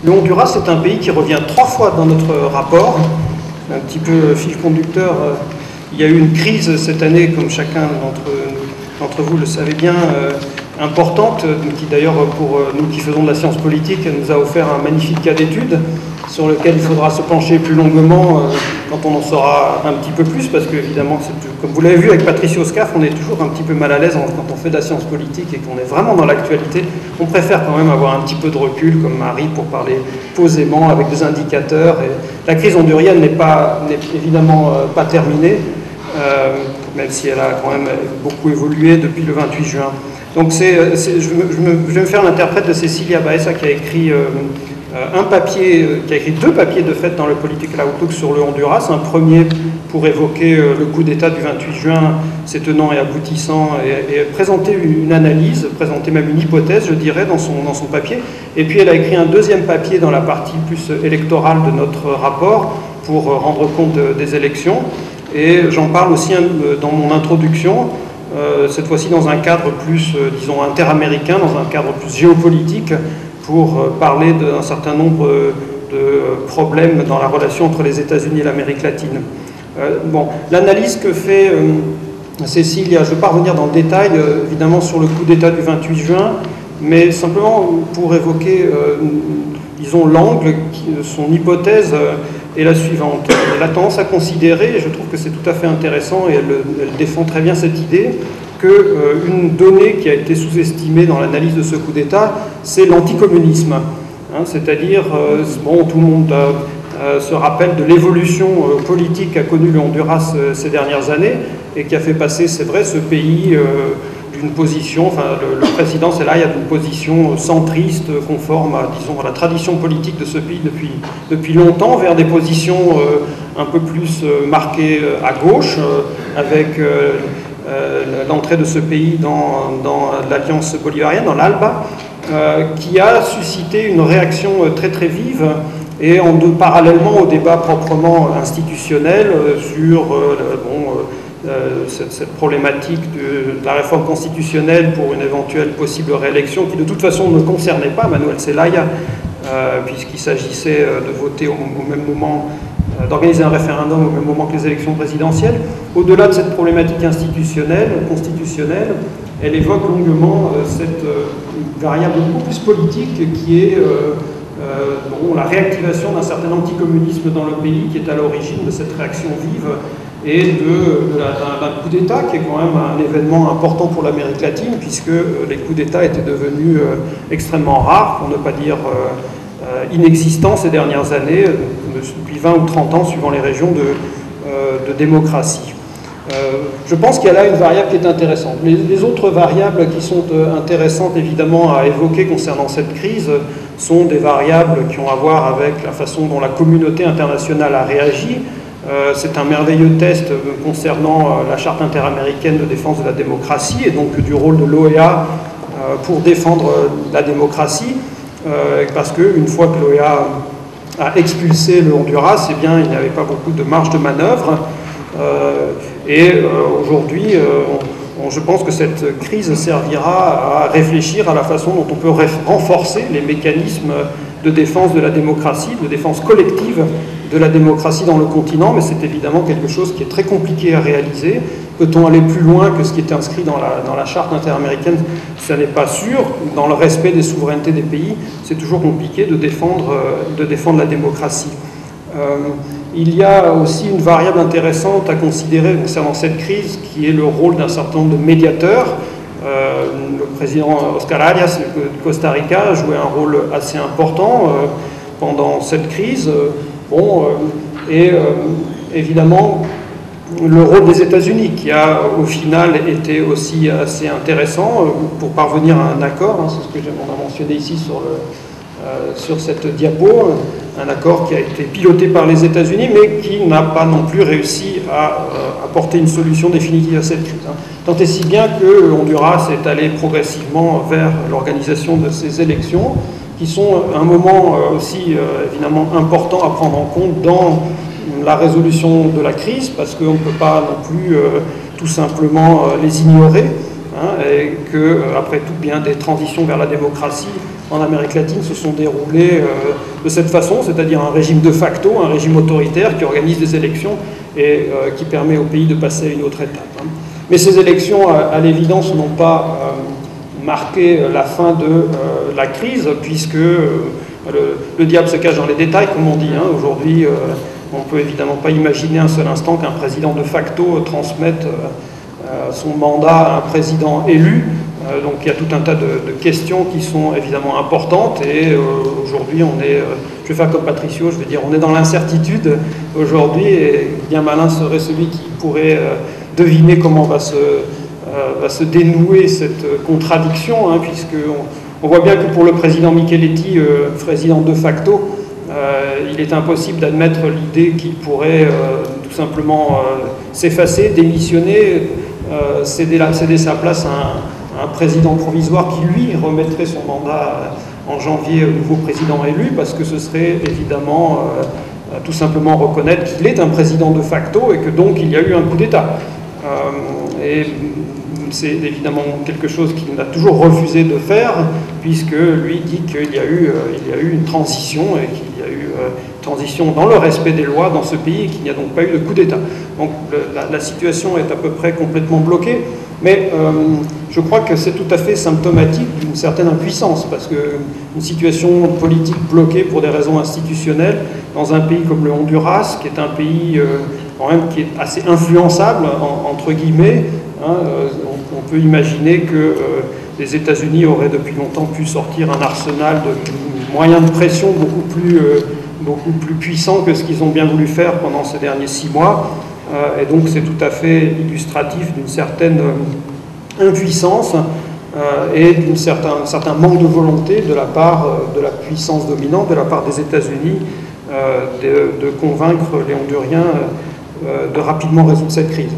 Le Honduras, c'est un pays qui revient 3 fois dans notre rapport. Un petit peu fil conducteur. Il y a eu une crise cette année, comme chacun d'entre vous le savez bien, importante, qui d'ailleurs, pour nous qui faisons de la science politique, nous a offert un magnifique cas d'étude sur lequel il faudra se pencher plus longuement quand on en saura un petit peu plus, parce que évidemment, comme vous l'avez vu avec Patricio Scaf, on est toujours un petit peu mal à l'aise quand on fait de la science politique et qu'on est vraiment dans l'actualité. On préfère quand même avoir un petit peu de recul, comme Marie, pour parler posément avec des indicateurs. Et la crise hondurienne n'est évidemment pas terminée, même si elle a quand même beaucoup évolué depuis le 28 juin. Donc je vais me faire l'interprète de Cecilia Baeza, qui a écrit deux papiers de fait dans le Political Outlook sur le Honduras. Un premier pour évoquer le coup d'État du 28 juin, ses tenants et aboutissants, et présenter une analyse, présenter même une hypothèse, je dirais, dans son papier. Et puis elle a écrit un deuxième papier dans la partie plus électorale de notre rapport pour rendre compte des élections. Et j'en parle aussi dans mon introduction, cette fois-ci dans un cadre plus, disons, interaméricain, dans un cadre plus géopolitique, pour parler d'un certain nombre de problèmes dans la relation entre les États-Unis et l'Amérique latine. L'analyse que fait Cecilia, je ne vais pas revenir dans le détail, évidemment, sur le coup d'État du 28 juin, mais simplement pour évoquer, disons, l'angle, son hypothèse est la suivante. Elle a tendance à considérer, et je trouve que c'est tout à fait intéressant, et elle défend très bien cette idée, qu'une donnée qui a été sous-estimée dans l'analyse de ce coup d'État, c'est l'anticommunisme. C'est-à-dire, tout le monde se rappelle de l'évolution politique qu'a connue le Honduras ces dernières années, et qui a fait passer, c'est vrai, ce pays d'une position, le président Zelaya d'une position centriste, conforme à, disons, à la tradition politique de ce pays depuis longtemps, vers des positions un peu plus marquées à gauche, avec l'entrée de ce pays dans l'alliance bolivarienne, dans l'ALBA, qui a suscité une réaction très très vive, et parallèlement au débat proprement institutionnel sur cette problématique de la réforme constitutionnelle pour une éventuelle possible réélection, qui de toute façon ne concernait pas Manuel Zelaya, puisqu'il s'agissait de voter au même moment, d'organiser un référendum au même moment que les élections présidentielles. Au-delà de cette problématique institutionnelle, constitutionnelle, elle évoque longuement cette variable beaucoup plus politique qui est la réactivation d'un certain anticommunisme dans le pays, qui est à l'origine de cette réaction vive et d'un coup d'État qui est quand même un événement important pour l'Amérique latine, puisque les coups d'État étaient devenus extrêmement rares, pour ne pas dire inexistants ces dernières années, depuis 20 ou 30 ans, suivant les régions de démocratie. Je pense qu'il y a là une variable qui est intéressante. Les autres variables qui sont intéressantes, évidemment, à évoquer concernant cette crise sont des variables qui ont à voir avec la façon dont la communauté internationale a réagi. C'est un merveilleux test concernant la Charte interaméricaine de défense de la démocratie, et donc du rôle de l'OEA pour défendre la démocratie, parce qu'une fois que l'OEA a expulsé le Honduras, eh bien, il n'y avait pas beaucoup de marge de manœuvre. Aujourd'hui, je pense que cette crise servira à réfléchir à la façon dont on peut renforcer les mécanismes de défense de la démocratie, de défense collective de la démocratie dans le continent, mais c'est évidemment quelque chose qui est très compliqué à réaliser. Peut-on aller plus loin que ce qui est inscrit dans la charte interaméricaine? Ça n'est pas sûr. Dans le respect des souverainetés des pays, c'est toujours compliqué de défendre la démocratie. Il y a aussi une variable intéressante à considérer concernant cette crise, qui est le rôle d'un certain nombre de médiateurs. Le président Oscar Arias de Costa Rica a joué un rôle assez important pendant cette crise. Évidemment, le rôle des États-Unis, qui a au final été aussi assez intéressant pour parvenir à un accord, c'est ce que on a mentionné ici sur cette diapo, un accord qui a été piloté par les États-Unis, mais qui n'a pas non plus réussi à apporter une solution définitive à cette crise. Tant et si bien que le Honduras est allé progressivement vers l'organisation de ces élections, qui sont un moment aussi évidemment important à prendre en compte dans la résolution de la crise, parce qu'on ne peut pas non plus tout simplement les ignorer. hein, et que, après tout, bien des transitions vers la démocratie en Amérique latine se sont déroulées de cette façon, c'est-à-dire un régime de facto, un régime autoritaire qui organise des élections et qui permet au pays de passer à une autre étape. Hein. Mais ces élections, à l'évidence, n'ont pas marqué la fin de la crise, puisque le diable se cache dans les détails, comme on dit. Hein. Aujourd'hui, on ne peut évidemment pas imaginer un seul instant qu'un président de facto transmette son mandat à un président élu. Donc il y a tout un tas de questions qui sont évidemment importantes, et aujourd'hui on est, je vais faire comme Patricio, je vais dire on est dans l'incertitude aujourd'hui, et bien malin serait celui qui pourrait deviner comment va se dénouer cette contradiction, hein, puisqu'on voit bien que pour le président Micheletti, président de facto, il est impossible d'admettre l'idée qu'il pourrait tout simplement s'effacer, démissionner, céder sa place à un président provisoire qui, lui, remettrait son mandat en janvier au nouveau président élu, parce que ce serait évidemment tout simplement reconnaître qu'il est un président de facto et que donc il y a eu un coup d'État. Et c'est évidemment quelque chose qu'il n'a toujours refusé de faire, puisque lui dit qu'il y a eu une transition, et qu'il y a eu transition dans le respect des lois dans ce pays, et qu'il n'y a donc pas eu de coup d'État. Donc la situation est à peu près complètement bloquée, mais je crois que c'est tout à fait symptomatique d'une certaine impuissance, parce qu'une situation politique bloquée pour des raisons institutionnelles dans un pays comme le Honduras, qui est un pays quand même qui est assez influençable, entre guillemets, hein, on peut imaginer que les États-Unis auraient depuis longtemps pu sortir un arsenal de moyens de pression beaucoup plus puissant que ce qu'ils ont bien voulu faire pendant ces derniers 6 mois. Et donc c'est tout à fait illustratif d'une certaine impuissance et d'un certain manque de volonté de la part de la puissance dominante, de la part des États-Unis, de convaincre les Honduriens de rapidement résoudre cette crise.